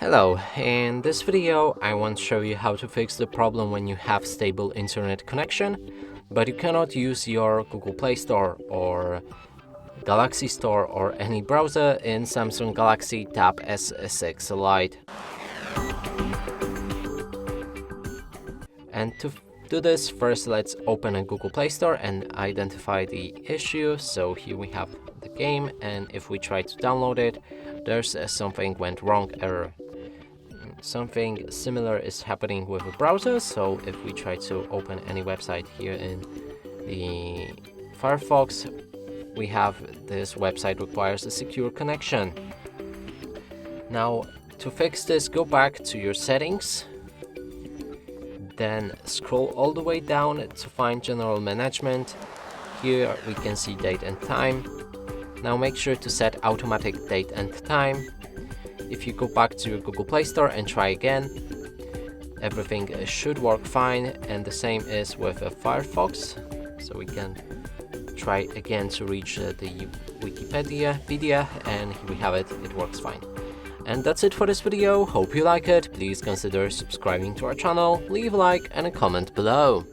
Hello, in this video I want to show you how to fix the problem when you have stable internet connection, but you cannot use your Google Play Store or Galaxy Store or any browser in Samsung Galaxy Tab S6 Lite. And to do this, first let's open a Google Play Store and identify the issue. So here we have the game, and if we try to download it, there's a something went wrong error. Something similar is happening with a browser, so if we try to open any website here in the Firefox, we have this website requires a secure connection. Now, to fix this, go back to your settings, then scroll all the way down to find General Management. Here we can see date and time. Now make sure to set automatic date and time. If you go back to your Google Play Store and try again, everything should work fine, and the same is with Firefox. So we can try again to reach the Wikipedia, and here we have it, it works fine. And that's it for this video. Hope you like it. Please consider subscribing to our channel, leave a like and a comment below.